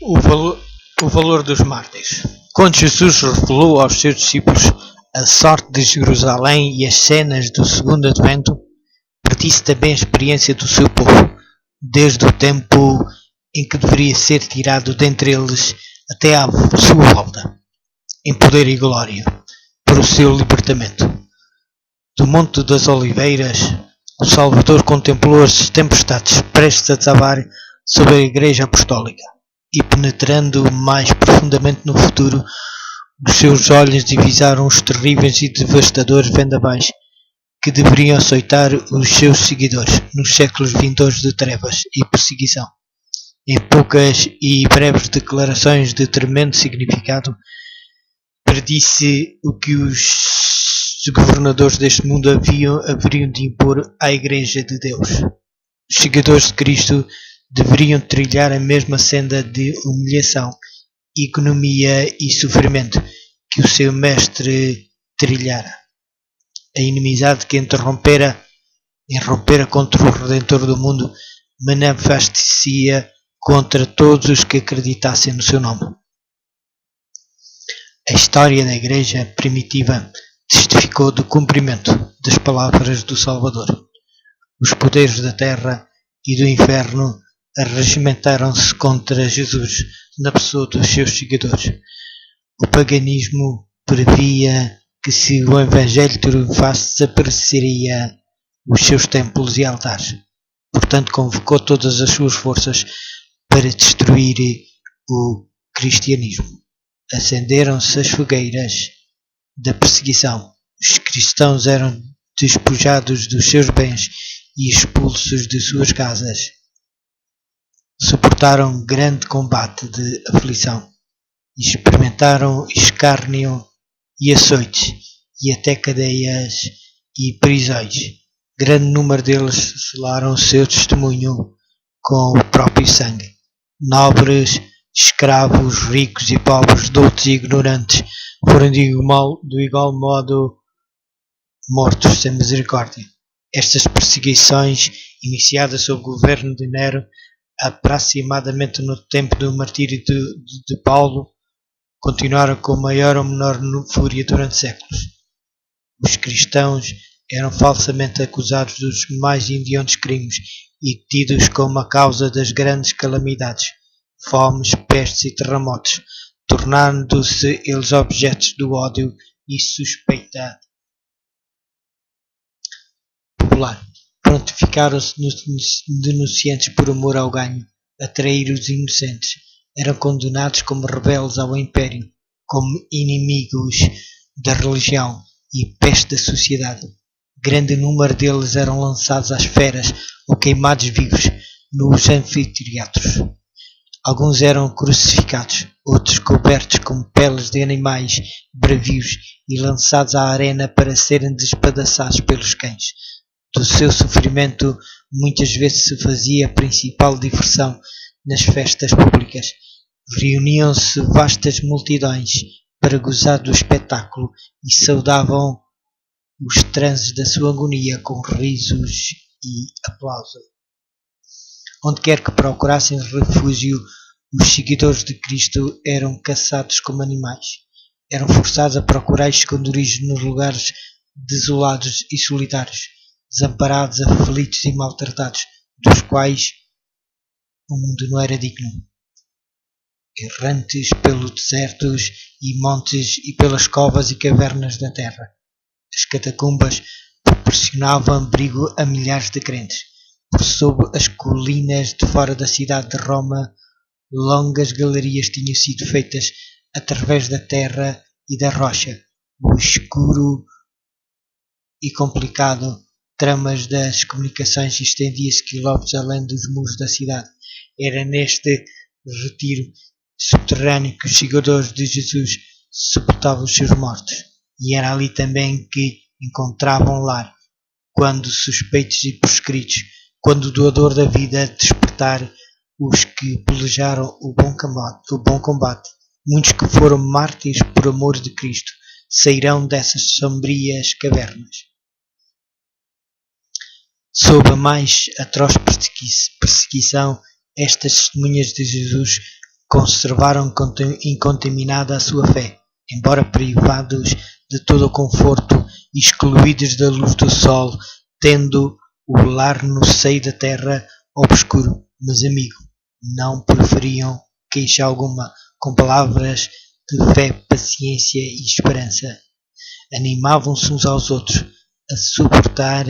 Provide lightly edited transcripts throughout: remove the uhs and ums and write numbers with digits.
O valor dos mártires. Quando Jesus revelou aos seus discípulos a sorte de Jerusalém e as cenas do segundo advento, predisse também a experiência do seu povo, desde o tempo em que deveria ser tirado dentre eles até à sua volta, em poder e glória, para o seu libertamento. Do Monte das Oliveiras, o Salvador contemplou as tempestades prestes a desabar sobre a Igreja Apostólica e, penetrando mais profundamente no futuro, os seus olhos divisaram os terríveis e devastadores vendavais que deveriam açoitar os seus seguidores nos séculos vindouros de trevas e perseguição. Em poucas e breves declarações de tremendo significado, predisse o que os governadores deste mundo haveriam de impor à Igreja de Deus. Os seguidores de Cristo deveriam trilhar a mesma senda de humilhação, economia e sofrimento que o seu mestre trilhara. A inimizade que irrompera contra o Redentor do mundo manifestar-se-ia contra todos os que acreditassem no seu nome. A história da Igreja primitiva testificou do cumprimento das palavras do Salvador. Os poderes da terra e do inferno arregimentaram-se contra Jesus na pessoa dos seus seguidores. O paganismo previa que, se o Evangelho triunfasse, desapareceria os seus templos e altares. Portanto, convocou todas as suas forças para destruir o cristianismo. Acenderam-se as fogueiras da perseguição. Os cristãos eram despojados dos seus bens e expulsos de suas casas. Suportaram grande combate de aflição. Experimentaram escárnio e açoites, e até cadeias e prisões. Grande número deles selaram o seu testemunho com o próprio sangue. Nobres, escravos, ricos e pobres, doutos e ignorantes, foram de igual modo mortos sem misericórdia. Estas perseguições, iniciadas sob o governo de Nero, aproximadamente no tempo do martírio de Paulo, continuaram com maior ou menor fúria durante séculos. Os cristãos eram falsamente acusados dos mais hediondos crimes e tidos como a causa das grandes calamidades, fomes, pestes e terremotos, tornando-se eles objetos do ódio e suspeita popular. Prontificaram-se denunciantes por amor ao ganho, a trair os inocentes. Eram condenados como rebeldes ao império, como inimigos da religião e peste da sociedade. Grande número deles eram lançados às feras ou queimados vivos nos anfiteatros. Alguns eram crucificados, outros cobertos com peles de animais bravios e lançados à arena para serem despedaçados pelos cães. Do seu sofrimento muitas vezes se fazia a principal diversão nas festas públicas. Reuniam-se vastas multidões para gozar do espetáculo e saudavam os transes da sua agonia com risos e aplausos. Onde quer que procurassem refúgio, os seguidores de Cristo eram caçados como animais. Eram forçados a procurar esconderijos nos lugares desolados e solitários, desamparados, aflitos e maltratados, dos quais o mundo não era digno. Errantes pelos desertos e montes e pelas covas e cavernas da terra. As catacumbas proporcionavam abrigo a milhares de crentes. Por sob as colinas de fora da cidade de Roma, longas galerias tinham sido feitas através da terra e da rocha. O escuro e complicado tramas das comunicações estendia-se quilómetros além dos muros da cidade. Era neste retiro subterrâneo que os seguidores de Jesus sepultavam os seus mortos, e era ali também que encontravam lar, quando suspeitos e proscritos, quando o doador da vida despertar os que pelejaram o bom combate. Muitos que foram mártires por amor de Cristo sairão dessas sombrias cavernas. Sob a mais atroz perseguição, estas testemunhas de Jesus conservaram incontaminada a sua fé, embora privados de todo o conforto e excluídos da luz do sol, tendo o lar no seio da terra obscuro. Mas, amigo, não proferiam queixa alguma, com palavras de fé, paciência e esperança. Animavam-se uns aos outros a suportar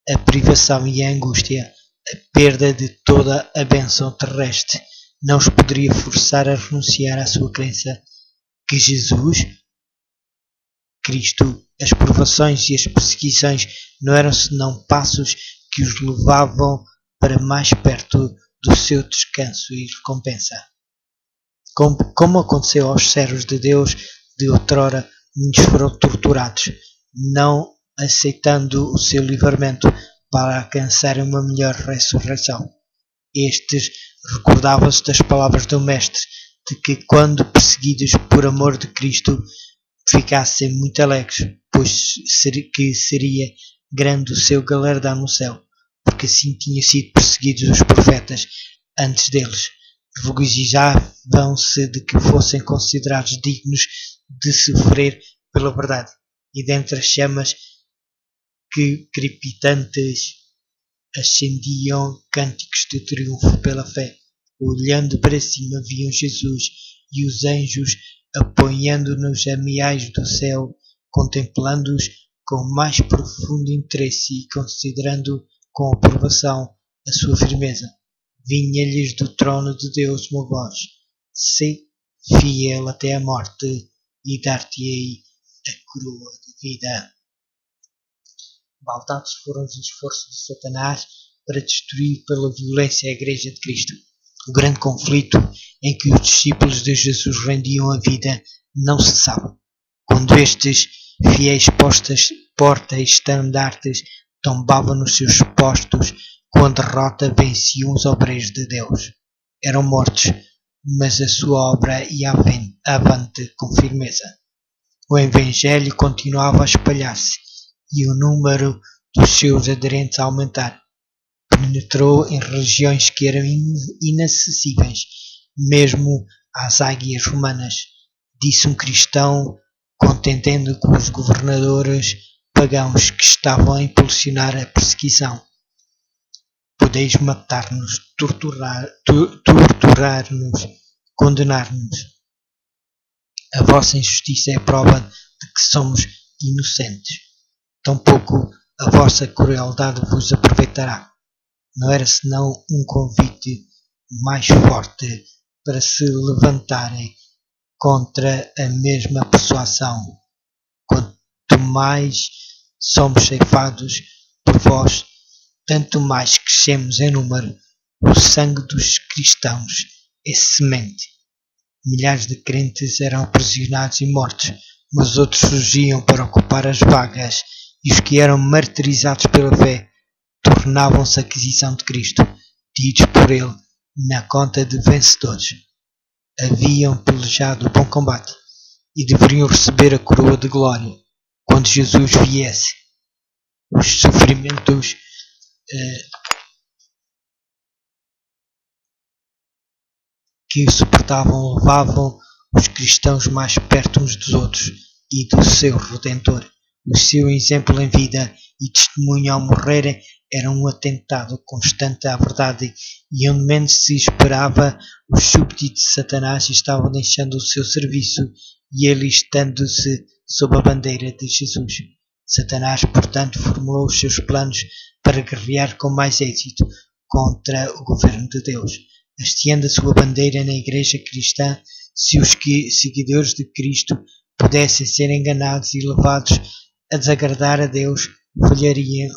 a privação e a angústia, a perda de toda a bênção terrestre. Não os poderia forçar a renunciar à sua crença que Jesus, Cristo, as provações e as perseguições não eram senão passos que os levavam para mais perto do seu descanso e recompensa. Como aconteceu aos servos de Deus de outrora, muitos foram torturados, não aceitando o seu livramento para alcançarem uma melhor ressurreição. Estes recordavam-se das palavras do Mestre, de que quando perseguidos por amor de Cristo ficassem muito alegres, pois que seria grande o seu galardão no céu, porque assim tinham sido perseguidos os profetas antes deles. Regozijavam-se de que fossem considerados dignos de sofrer pela verdade, e dentre as chamas que crepitantes ascendiam cânticos de triunfo pela fé. Olhando para cima viam Jesus e os anjos apoiando-nos ameais do céu, contemplando-os com mais profundo interesse e considerando com aprovação a sua firmeza. Vinha-lhes do trono de Deus uma voz: "Sê fiel até a morte e dar-te-ei a coroa de vida." Baldados foram os esforços de Satanás para destruir pela violência a Igreja de Cristo. O grande conflito em que os discípulos de Jesus rendiam a vida não cessava. Quando estes fiéis porta-estandartes tombavam nos seus postos, com a derrota venciam os obreiros de Deus. Eram mortos, mas a sua obra ia avante com firmeza. O Evangelho continuava a espalhar-se e o número dos seus aderentes a aumentar. Penetrou em regiões que eram inacessíveis, mesmo às águias romanas, disse um cristão, contendendo com os governadores pagãos que estavam a impulsionar a perseguição: "Podeis matar-nos, torturar-nos, condenar-nos. A vossa injustiça é a prova de que somos inocentes. Tampouco a vossa crueldade vos aproveitará." Não era senão um convite mais forte para se levantarem contra a mesma persuasão. Quanto mais somos ceifados por vós, tanto mais crescemos em número. O sangue dos cristãos é semente. Milhares de crentes eram aprisionados e mortos, mas outros surgiam para ocupar as vagas, e os que eram martirizados pela fé tornavam-se a aquisição de Cristo, tidos por ele na conta de vencedores. Haviam pelejado o bom combate e deveriam receber a coroa de glória quando Jesus viesse. Os sofrimentos que suportavam levavam os cristãos mais perto uns dos outros e do seu Redentor. O seu exemplo em vida e testemunho ao morrer era um atentado constante à verdade, e onde menos se esperava, os súbditos de Satanás estavam deixando o seu serviço e alistando-se sob a bandeira de Jesus. Satanás, portanto, formulou os seus planos para guerrear com mais êxito contra o governo de Deus. Hasteando a sua bandeira na Igreja cristã, se os seguidores de Cristo pudessem ser enganados e levados a desagradar a Deus, falhariam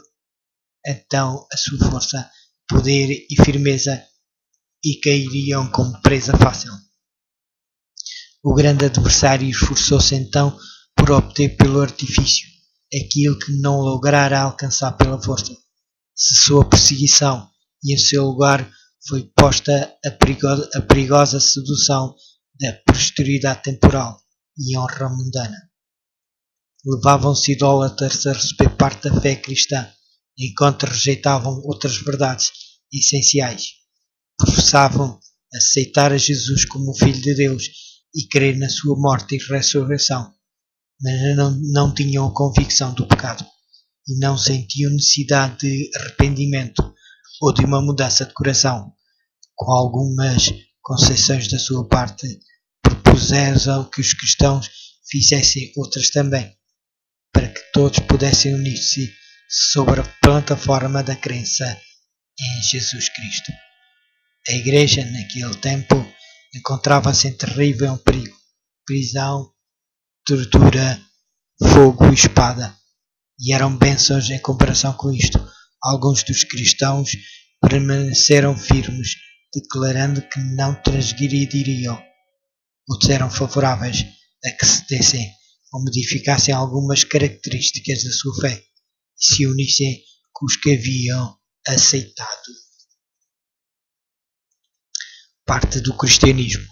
então a sua força, poder e firmeza e cairiam como presa fácil. O grande adversário esforçou-se então por obter pelo artifício aquilo que não lograra alcançar pela força. Cessou a perseguição e em seu lugar foi posta a perigosa sedução da prosperidade temporal e honra mundana. Levavam-se idólatras a receber parte da fé cristã, enquanto rejeitavam outras verdades essenciais. Professavam aceitar a Jesus como o Filho de Deus e crer na sua morte e ressurreição, mas não tinham a convicção do pecado e não sentiam necessidade de arrependimento ou de uma mudança de coração. Com algumas concessões da sua parte, propuseram que os cristãos fizessem outras também, para que todos pudessem unir-se sobre a plataforma da crença em Jesus Cristo. A Igreja, naquele tempo, encontrava-se em terrível perigo: prisão, tortura, fogo e espada. E eram bênçãos em comparação com isto. Alguns dos cristãos permaneceram firmes, declarando que não transgrediriam. Outros eram favoráveis a que se dessem ou modificassem algumas características da sua fé e se unissem com os que haviam aceitado parte do cristianismo,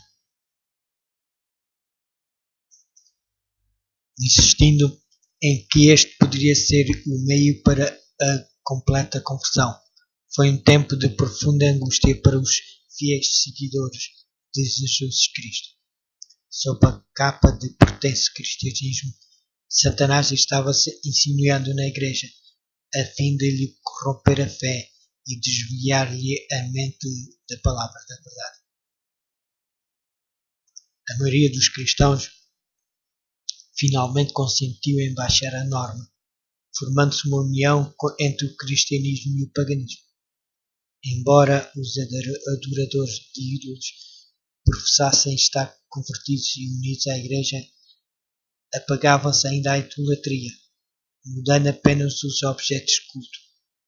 insistindo em que este poderia ser o meio para a completa conversão. Foi um tempo de profunda angústia para os fiéis seguidores de Jesus Cristo. Sob a capa de pretenso cristianismo, Satanás estava-se insinuando na Igreja, a fim de lhe corromper a fé e desviar-lhe a mente da palavra da verdade. A maioria dos cristãos finalmente consentiu em baixar a norma, formando-se uma união entre o cristianismo e o paganismo. Embora os adoradores de ídolos professassem estar convertidos e unidos à Igreja, apagavam-se ainda à idolatria, mudando apenas os objetos de culto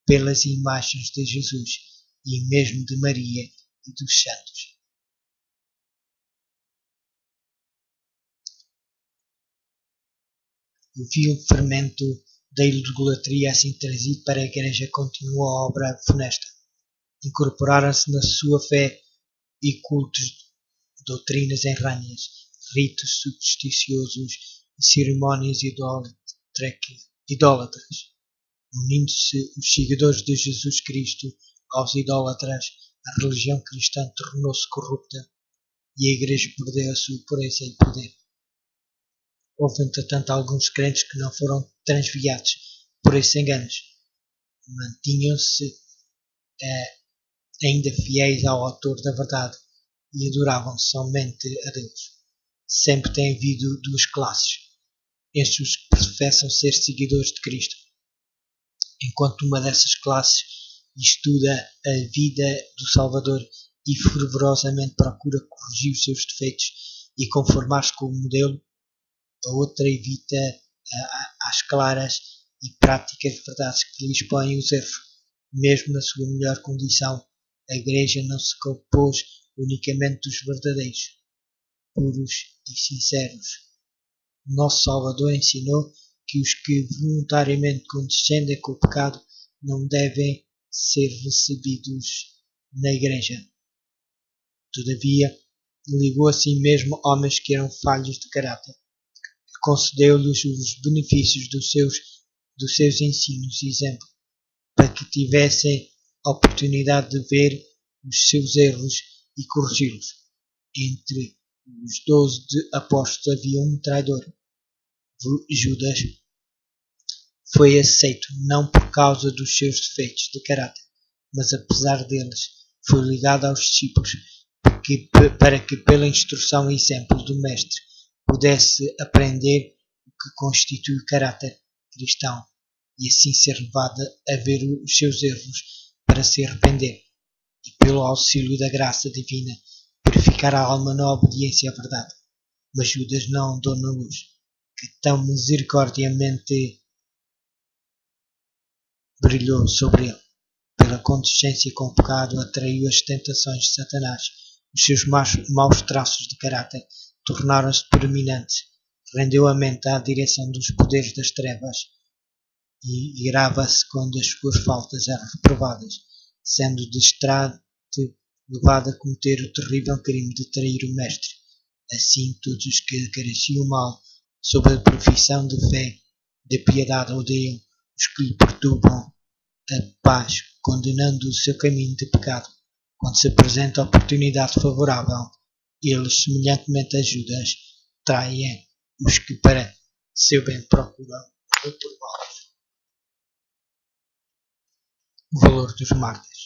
pelas imagens de Jesus e mesmo de Maria e dos santos. O vil fermento da idolatria assim trazido para a Igreja continuou a obra funesta. Incorporaram-se na sua fé e cultos doutrinas errâneas, ritos supersticiosos e cerimónias idólatras. Unindo-se os seguidores de Jesus Cristo aos idólatras, a religião cristã tornou-se corrupta e a Igreja perdeu a sua pureza e poder. Houve, entretanto, alguns crentes que não foram transviados por esses enganos. Mantinham-se ainda fiéis ao autor da verdade e adoravam somente a Deus. Sempre tem havido duas classes: estes os que professam ser seguidores de Cristo, enquanto uma dessas classes estuda a vida do Salvador e fervorosamente procura corrigir os seus defeitos e conformar-se com o modelo. A outra evita às claras e práticas verdades que lhes põem os erros. Mesmo na sua melhor condição, a Igreja não se compôs unicamente dos verdadeiros, puros e sinceros. Nosso Salvador ensinou que os que voluntariamente condescendem com o pecado não devem ser recebidos na Igreja. Todavia, ligou a si mesmo homens que eram falhos de caráter, concedeu-lhes os benefícios dos seus ensinos e exemplo, para que tivessem a oportunidade de ver os seus erros e corrigi-los. Entre os 12 apóstolos havia um traidor, Judas. Foi aceito não por causa dos seus defeitos de caráter, mas apesar deles, foi ligado aos discípulos para que pela instrução e exemplo do Mestre pudesse aprender o que constitui o caráter cristão e assim ser levado a ver os seus erros para se arrepender e pelo auxílio da graça divina purificar a alma na obediência à verdade. Mas Judas não andou na luz, que tão misericordiamente brilhou sobre ele. Pela condescendência com o pecado atraiu as tentações de Satanás. Os seus maus traços de caráter tornaram-se predominantes. Rendeu a mente à direção dos poderes das trevas e irava-se quando as suas faltas eram reprovadas, sendo destrado levado a cometer o terrível crime de trair o Mestre. Assim, todos os que careciam o mal sob a profissão de fé, de piedade odeiam os que lhe perturbam a paz, condenando o seu caminho de pecado, Quando se apresenta oportunidade favorável, eles, semelhantemente às Judas, traem os que para seu bem procuram reprobá-los. O valor dos mártires.